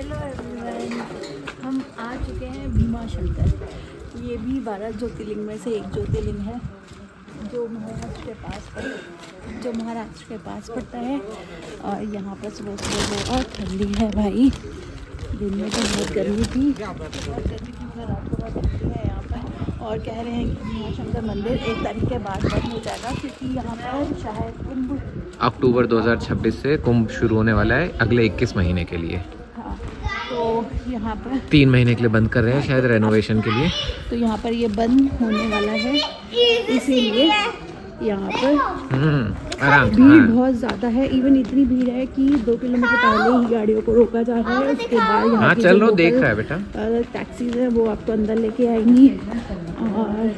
Hello everyone, हम आ चुके हैं भीमा शंकर। ये भी 12 ज्योतिर्लिंग में से एक ज्योतिर्लिंग है जो महाराष्ट्र के पास पड़ता है। और यहाँ पर सुबह सुबह बहुत ठंडी है भाई। दिन में तो बहुत गर्मी थी, रात को बहुत ठंडी है यहाँ पर। और कह रहे हैं कि भीमा शंकर मंदिर 1 तारीख के बाद बंद हो जाएगा क्योंकि यहाँ पर शायद कुंभ अक्टूबर 2026 से कुंभ शुरू होने वाला है अगले 21 महीने के लिए। हाँ, तो यहाँ पर 3 महीने के लिए बंद कर रहे हैं शायद रेनोवेशन के लिए। तो यहाँ पर ये बंद होने वाला है, इसीलिए यहाँ पर आराम से। भीड़ बहुत ज़्यादा है। इवन इतनी भीड़ है कि 2 किलोमीटर पहले ही गाड़ियों को रोका जा रहा है। उसके बाद यहाँ की चल जो लो देख लोकल रहा है बेटा टैक्सीज है वो आपको अंदर लेके आएंगी। और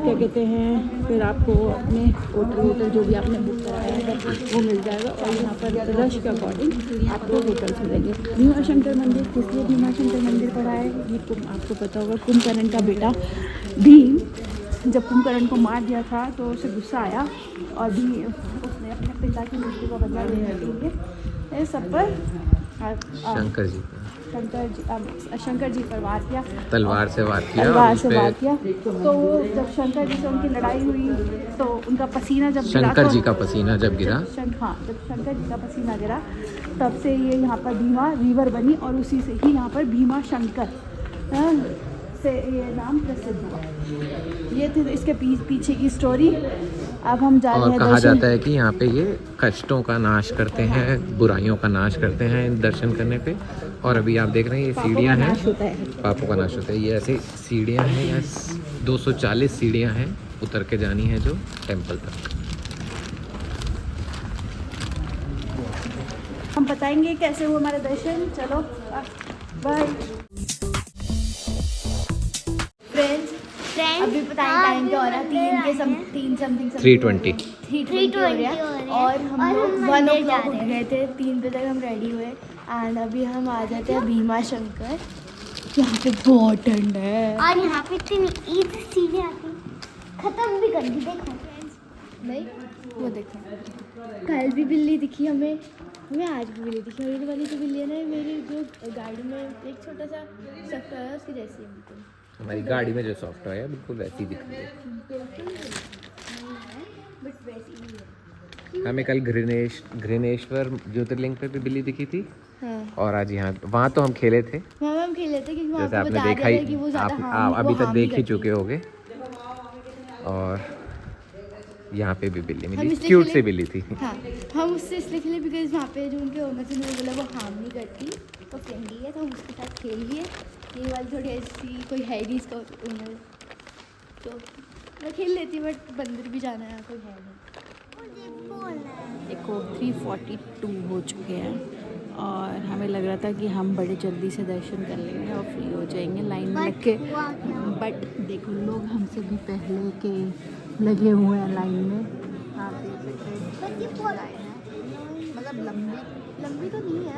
क्या कहते हैं, फिर आपको अपने होटल जो भी आपने बुक कराया है वो मिल जाएगा। और यहाँ पर रश के अकॉर्डिंग आपको होटल्स मिलेंगे। भीमा शंकर मंदिर किसलिए भीमा शंकर मंदिर पड़ा है ये आपको पता होगा। कुंभकर्ण का बेटा भीम जब कुंभकर्ण को मार दिया था तो उसे गुस्सा आया और भी उसने अपने पिता की मृत्यु का बदला लेने के लिए इस सब पर शंकर जी पर वार किया, तलवार से वार किया। तो वो जब शंकर जी से उनकी लड़ाई हुई तो उनका पसीना जब शंकर जी का पसीना जब गिरा, जब शंकर जी का पसीना गिरा तब से ये यहाँ पर भीमा रिवर बनी और उसी से ही यहाँ पर भीमा शंकर से ये नाम प्रसिद्ध हुआ। ये थी इसके पीछे की स्टोरी। अब हम जा रहे हैं। और कहा जाता है कि यहाँ पे ये कष्टों का नाश करते हैं, बुराइयों का नाश करते हैं दर्शन करने पे। और अभी आप देख रहे हैं ये सीढ़ियाँ हैं, पापों का नाश होता है। ये ऐसे सीढ़ियाँ हैं, या 240 सीढ़ियाँ हैं उतर के जानी है जो टेम्पल तक। हम बताएंगे कैसे हुआ हमारा दर्शन। चलो बाय फ्रेंड्स। अभी बताएं टाइम क्या हो रहा है। 3:20 हो रहा है और हम लोग 1 o'clock उठ गए थे। 3 बजे तक हम रेडी हुए एंड अभी हम आ जाते हैं भीमा शंकर। यहाँ पे बहुत ठंड है और यहाँ पे इतनी सीढ़ी आती खत्म भी कर दी। देखो नहीं वो देखो, कल भी बिल्ली दिखी हमें आज भी बिल्ली दिखी। और ये वाली जो बिल्ली है ना मेरी जो गाड़ी में एक छोटा सा सॉफ्टवेयर है उसकी जैसी है बिल्कुल। हमारी गाड़ी में जो सॉफ्टवेयर है बिल्कुल वैसी दिखती है। हमें कल घृणेश्वर ज्योतिर्लिंग पे भी बिल्ली दिखी थी। हाँ। और आज यहाँ वहाँ तो हम खेले थे क्योंकि जैसे आपने देखा ही, आप अभी तक देख ही चुके होंगे। और यहाँ पे भी बिल्ली मिली, क्यूट सी बिल्ली थी। हाँ, हम उससे इसलिए खेले बिकॉज वहाँ पे जो उनके ओनर से बोला वो हार्म नहीं करती, तो फ्रेंडली है, तो हम उसके साथ खेल लिए। ये वाली थोड़ी ऐसी कोई है नहीं इसका ओनर, तो मैं खेल लेती बट बंदर भी जाना है, कोई है नहीं। देखो 3:42 हो चुके हैं और हमें लग रहा था कि हम बड़े जल्दी से दर्शन कर लेंगे और फ्री हो जाएंगे लाइन में लग के। बट देखो लोग हमसे भी पहले के लगे हुए हैं लाइन में। आप देख सकते हैं मतलब लंबी तो नहीं है,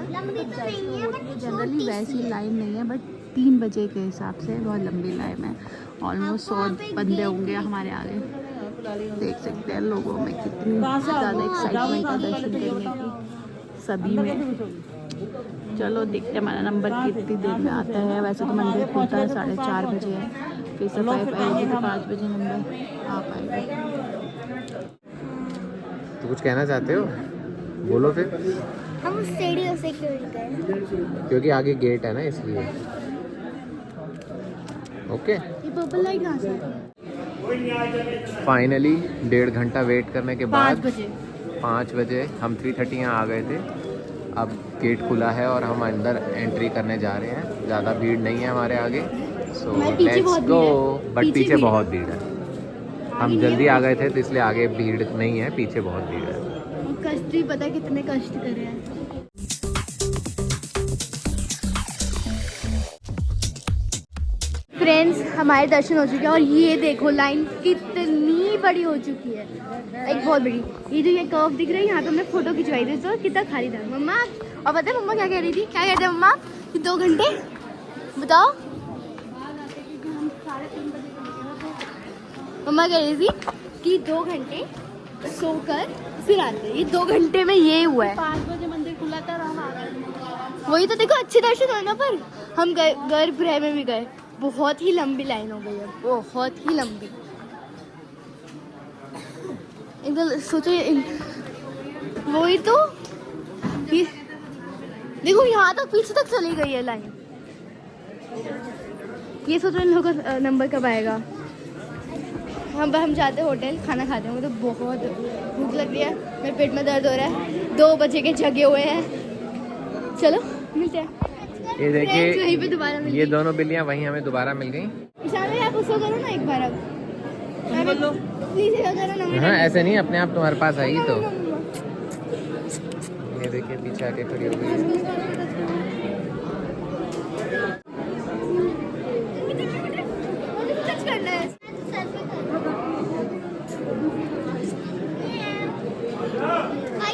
जनरली वैसी लाइन नहीं है, बट 3 बजे के हिसाब से बहुत लंबी लाइन है। ऑलमोस्ट 100 बंदे होंगे हमारे आगे। देख सकते हैं लोगों में कितनी ज़्यादा एक्साइटमेंट है दर्शन करने की सभी में। चलो देखते हैं हमारा नंबर कितनी देर में आता है। वैसे तो मंदिर खुलता है 4:30 बजे है, फिर सफाई पाएगी तो 5 बजे नंबर आ पाएगा। तो कुछ कहना चाहते हो बोलो फिर। हम सीढ़ियों से क्यों गए? क्योंकि आगे गेट है ना इसलिए। ओके, ये बबल लाइट कहाँ से आती है? फाइनली 1.5 घंटा वेट करने के बाद 5 बजे हम 3:30 यहाँ आ गए थे। अब गेट खुला है और हम अंदर एंट्री करने जा रहे हैं। ज़्यादा भीड़ नहीं है हमारे आगे, सो लेट्स गो। बट पीछे बहुत भीड़ है। हम जल्दी आ गए थे तो इसलिए आगे भीड़ नहीं है, पीछे बहुत भीड़ है। कष्ट भी पता है कितने कष्ट कर रहे हैं। फ्रेंड्स हमारे दर्शन हो चुके हैं और ये देखो लाइन कितनी बड़ी हो चुकी है, एक बहुत बड़ी। ये जो ये कर्व दिख रहा है यहाँ पे हमने फोटो खिंचवाई थी, तो कितना खाली था मम्मा। और पता है मम्मा क्या कह रही थी? क्या कहते हैं मम्मा कि 2 घंटे बताओ। मम्मा कह रही थी कि 2 घंटे सोकर फिर आते। ये 2 घंटे में ये हुआ है। 5 बजे मंदिर खुला था और हम आ गए। वही तो देखो अच्छे दर्शन हुए ना, पर हम गए गर्भगृह में भी गए, बहुत ही लंबी लाइन हो गई है, बहुत ही लंबी। एकदम सोचो वही तो ये देखो यहाँ तक पीछे तक चली गई है लाइन। ये सोचो इन लोगों का नंबर कब आएगा। हम जाते हैं होटल, खाना खाते हैं, मुझे तो बहुत भूख लग रही है, मेरे पेट में दर्द हो रहा है, 2 बजे के जगे हुए हैं। चलो मिलते हैं। ये देखिए वहीं पे दोबारा मिल ये दोनों बिल्लियाँ वहीं हमें दोबारा मिल गई। ईशान आप उसको करो ना एक बार, अब प्लीज करो ना। हाँ ऐसे नहीं, अपने आप तुम्हारे पास आएगी तो। ये देखिए पीछे आके खड़ी हो गई है।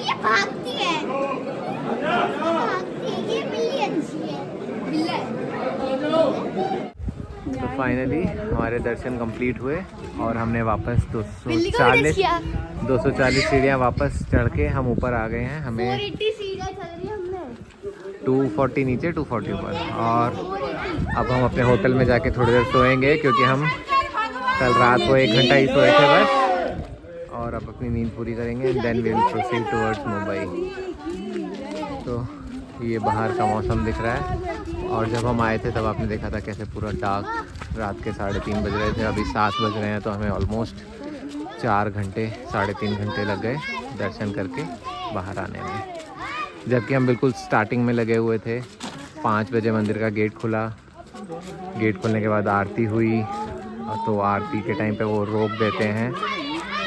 ये भागती है, ये बिल्ली अच्छी है, बिल्ला है। तो फाइनली हमारे दर्शन कंप्लीट हुए और हमने वापस बिल्ली को भी 240 सीढ़ियाँ वापस चढ़ के हम ऊपर आ गए हैं। हमें 480 सीढ़ियाँ चल रही है हमने, 240 नीचे 240 ऊपर। और अब हम अपने होटल में जाके थोड़ी देर सोएंगे, क्योंकि हम कल रात को 1 घंटा ही सोए थे बस। और अब अपनी नींद पूरी करेंगे, then we will proceed towards Mumbai. तो ये बाहर का मौसम दिख रहा है, और जब हम आए थे तब आपने देखा था कैसे पूरा डार्क, रात के 3:30 बज रहे थे, अभी 7 बज रहे हैं, तो हमें ऑलमोस्ट 4 घंटे 3.5 घंटे लग गए दर्शन करके बाहर आने में। जबकि हम बिल्कुल स्टार्टिंग में लगे हुए थे। 5 बजे मंदिर का गेट खुला, गेट खुलने के बाद आरती हुई, तो आरती के टाइम पे वो रोक देते हैं,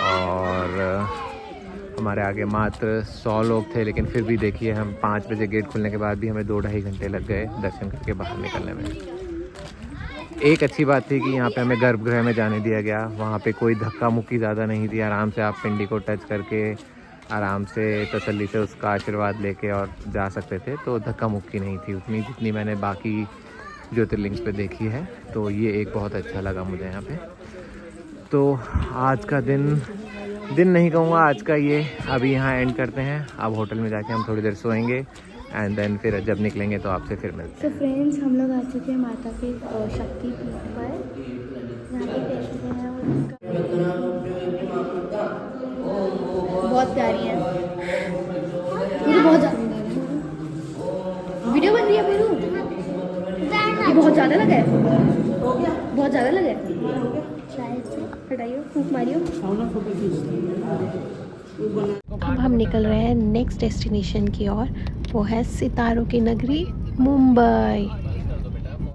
और हमारे आगे मात्र 100 लोग थे, लेकिन फिर भी देखिए हम 5 बजे गेट खुलने के बाद भी हमें 2-2.5 घंटे लग गए दर्शन करके बाहर निकलने में। एक अच्छी बात थी कि यहाँ पे हमें गर्भगृह में जाने दिया गया, वहाँ पे कोई धक्का मुक्की ज़्यादा नहीं थी, आराम से आप पिंडी को टच करके आराम से तसल्ली से उसका आशीर्वाद लेके और जा सकते थे। तो धक्का मुक्की नहीं थी उतनी जितनी मैंने बाकी ज्योतिर्लिंग्स पे देखी है, तो ये एक बहुत अच्छा लगा मुझे यहाँ पे। तो आज का दिन नहीं कहूँगा, आज का ये अभी यहाँ एंड करते हैं। अब होटल में जाके हम थोड़ी देर सोएंगे, एंड देन फिर जब निकलेंगे तो आपसे फिर मिलते हैं। तो फ्रेंड्स, हम लोग आ चुके हैं माता के शक्तिपीठ पर। यहाँ पे देखते हैं, बहुत प्यारी है, मुझे बहुत ज़्यादा वीडियो बन रही है मेरू, ये बहुत ज़्यादा लगा है, बहुत ज़्यादा लगा है। हटाइयो, फूंक मारियो। अब हम निकल रहे हैं नेक्स्ट डेस्टिनेशन की ओर, वो है सितारों की नगरी मुंबई।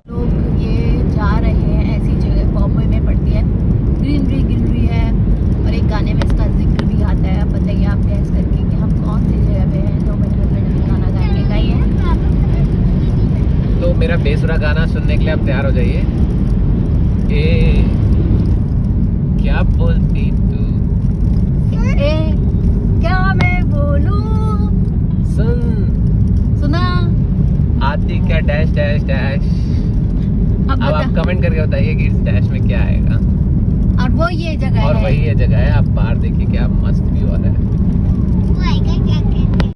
लोग ये जा रहे हैं ऐसी जगह, बॉम्बे में पड़ती है, ग्रीनरी है, और एक गाने में इसका जिक्र भी आता है। अब बताइए आप गैस करके कि हम कौन सी जगह पे हैं। तो मेरे हस्बैंड भी गाना गाएंगे, तो मेरा बेसुरा गाना सुनने के लिए आप तैयार हो जाइए। क्या बोलती तू, क्या मैं बोलूं, सुना आती क्या डैश डैश डैश। अब आप कमेंट करके बताइए कि इस डैश में क्या आएगा। और वो ये जगह और है, वही ये जगह है। आप बाहर देखिए क्या मस्त व्यू आ रहा है।